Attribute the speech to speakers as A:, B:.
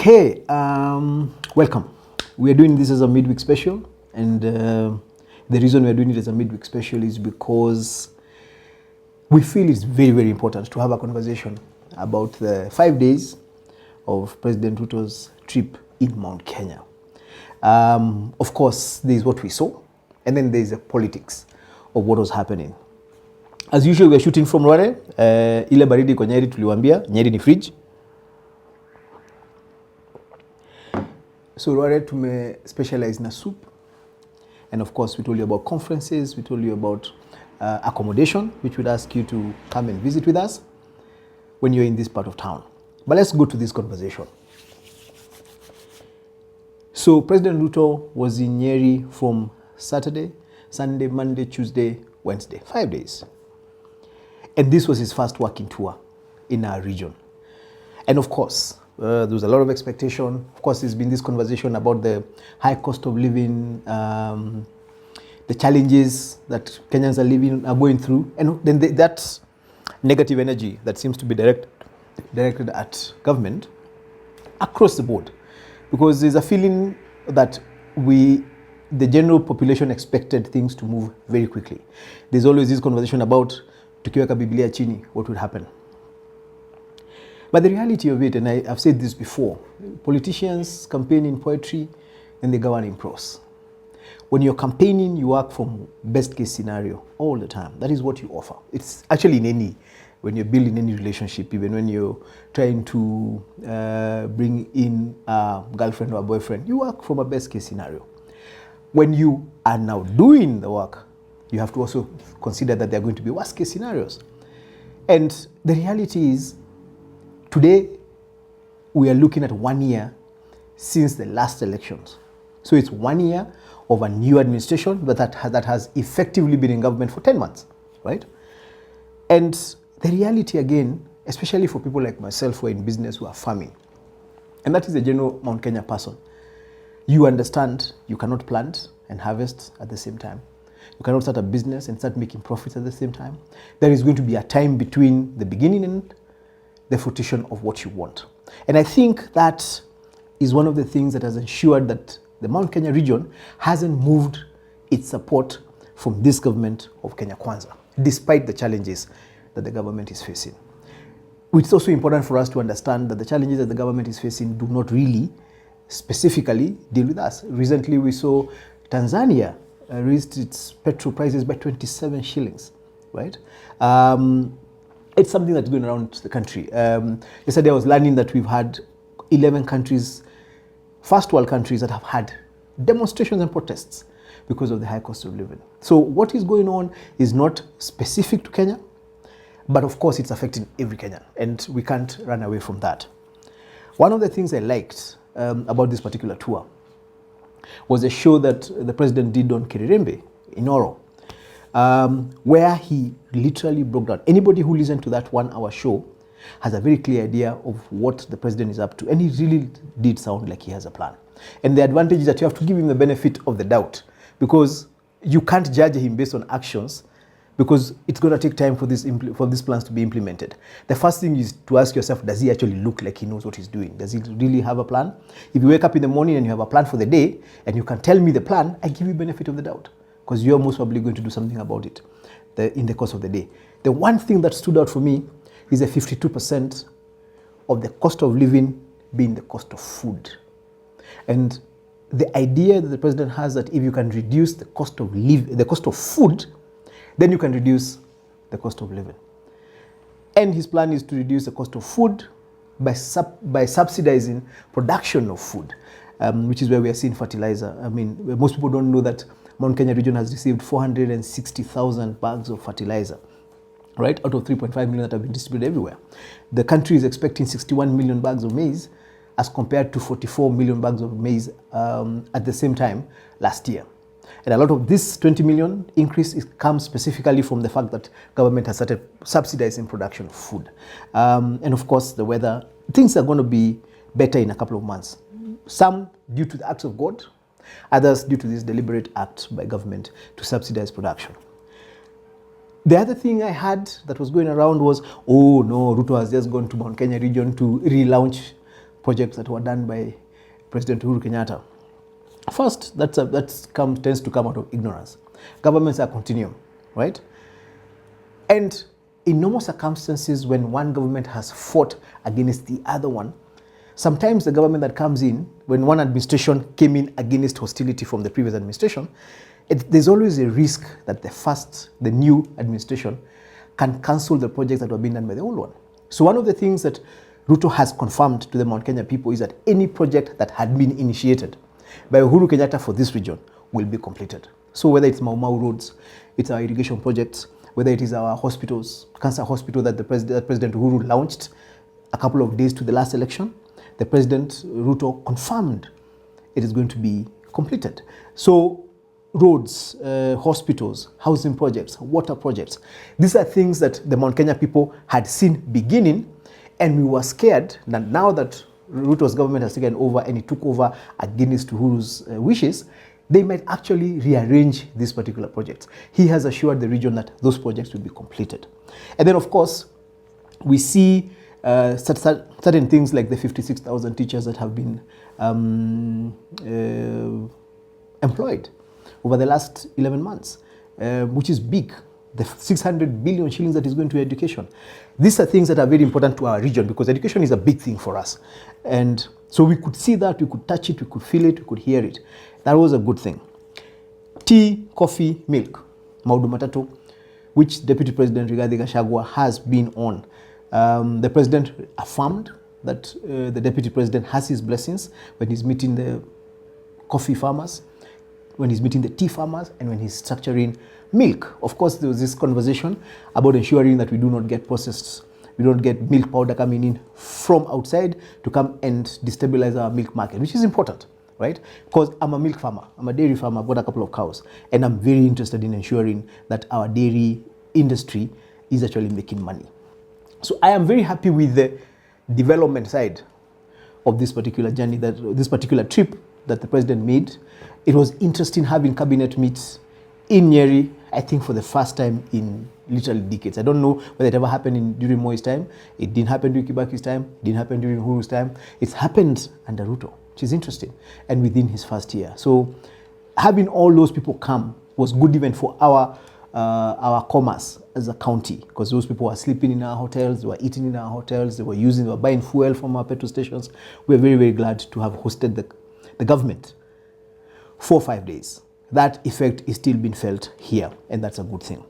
A: Okay, welcome. We are doing this as a midweek special, and the reason we are doing it as a midweek special is because we feel it's very, very important to have a conversation about the 5 days of President Ruto's trip in Mount Kenya. Of course, there is what we saw, and then there is the politics of what was happening. As usual, we are shooting from Rware. Ile baridi kwa Nyeri tuliwaambia, Nyeri ni fridge. So Rware tume specialize in a soup, and of course we told you about conferences, we told you about accommodation, which would ask you to come and visit with us when you're in this part of town. But let's go to this conversation. So President Ruto was in Nyeri from Saturday, Sunday, Monday, Tuesday, Wednesday, 5 days. And this was his first working tour in our region. And of course, there was a lot of expectation. Of course, there's been this conversation about the high cost of living, the challenges that Kenyans are going through, and then that negative energy that seems to be directed at government across the board, because there's a feeling that the general population expected things to move very quickly. There's always this conversation about tukiweka Biblia chini, what would happen? But the reality of it, and I've said this before, politicians campaign in poetry and they govern in prose. When you're campaigning, you work from best case scenario all the time. That is what you offer. It's actually when you're building any relationship, even when you're trying to bring in a girlfriend or a boyfriend, you work from a best case scenario. When you are now doing the work, you have to also consider that there are going to be worst case scenarios. And the reality is, today, we are looking at 1 year since the last elections. So it's 1 year of a new administration that has effectively been in government for 10 months, right? And the reality again, especially for people like myself who are in business, who are farming, and that is a general Mount Kenya person, you understand you cannot plant and harvest at the same time. You cannot start a business and start making profits at the same time. There is going to be a time between the beginning and the fruition of what you want. And I think that is one of the things that has ensured that the Mount Kenya region hasn't moved its support from this government of Kenya Kwanza, despite the challenges that the government is facing. It's also important for us to understand that the challenges that the government is facing do not really specifically deal with us. Recently, we saw Tanzania raised its petrol prices by 27 shillings, right? It's something that's going around the country. Yesterday I was learning that we've had 11 countries, first world countries, that have had demonstrations and protests because of the high cost of living. So what is going on is not specific to Kenya, but of course it's affecting every Kenyan, and we can't run away from that. One of the things I liked about this particular tour was a show that the president did on Kirirembe in Oro, where he literally broke down. Anybody who listened to that 1 hour show has a very clear idea of what the president is up to, and he really did sound like he has a plan. And the advantage is that you have to give him the benefit of the doubt, because you can't judge him based on actions, because it's going to take time for these plans to be implemented. The first thing is to ask yourself, does he actually look like he knows what he's doing? Does he really have a plan? If you wake up in the morning and you have a plan for the day, and you can tell me the plan, I give you benefit of the doubt, because you're most probably going to do something about it in the course of the day. The one thing that stood out for me is the 52% of the cost of living being the cost of food. And the idea that the president has that if you can reduce the cost of food, then you can reduce the cost of living. And his plan is to reduce the cost of food by subsidizing production of food, which is where we are seeing fertilizer. I mean, most people don't know that Mount Kenya region has received 460,000 bags of fertilizer, right, out of 3.5 million that have been distributed everywhere. The country is expecting 61 million bags of maize as compared to 44 million bags of maize at the same time last year. And a lot of this 20 million increase comes specifically from the fact that government has started subsidizing production of food. And of course, the weather, things are going to be better in a couple of months. Some due to the acts of God, others due to this deliberate act by government to subsidize production. The other thing I had that was going around was, oh no, Ruto has just gone to Mount Kenya region to relaunch projects that were done by President Uhuru Kenyatta. First, tends to come out of ignorance. Governments are continuum, right? And in normal circumstances, when one government has fought against the other one, sometimes the government that comes in, when one administration came in against hostility from the previous administration, there's always a risk that the new administration can cancel the projects that were being done by the old one. So one of the things that Ruto has confirmed to the Mount Kenya people is that any project that had been initiated by Uhuru Kenyatta for this region will be completed. So whether it's Mau Mau roads, it's our irrigation projects, whether it is our hospitals, cancer hospital that President Uhuru launched a couple of days to the last election, the President Ruto confirmed it is going to be completed. So roads, hospitals, housing projects, water projects, these are things that the Mount Kenya people had seen beginning, and we were scared that now that Ruto's government has taken over and he took over against Uhuru's wishes, they might actually rearrange these particular projects. He has assured the region that those projects will be completed. And then, of course, we see certain things like the 56,000 teachers that have been employed over the last 11 months, which is big. The 600 billion shillings that is going to education. These are things that are very important to our region because education is a big thing for us. And so we could see that, we could touch it, we could feel it, we could hear it. That was a good thing. Tea, coffee, milk, Maudu Matatu, which Deputy President Rigathi Gachagua has been on. The President affirmed that the Deputy President has his blessings when he's meeting the coffee farmers, when he's meeting the tea farmers, and when he's structuring milk. Of course, there was this conversation about ensuring that we do not get processed, we don't get milk powder coming in from outside to come and destabilize our milk market, which is important, right? Because I'm a milk farmer, I'm a dairy farmer, I've got a couple of cows, and I'm very interested in ensuring that our dairy industry is actually making money. So I am very happy with the development side of this particular journey, this particular trip that the president made. It was interesting having cabinet meets in Nyeri, I think for the first time in literally decades. I don't know whether it ever happened during Moi's time. It didn't happen during Kibaki's time. It didn't happen during Uhuru's time. It's happened under Ruto, which is interesting, and within his first year. So having all those people come was good even for our commerce as a county, because those people were sleeping in our hotels, they were eating in our hotels, they were buying fuel from our petrol stations. We're very, very glad to have hosted the government for 5 days. That effect is still being felt here, and that's a good thing.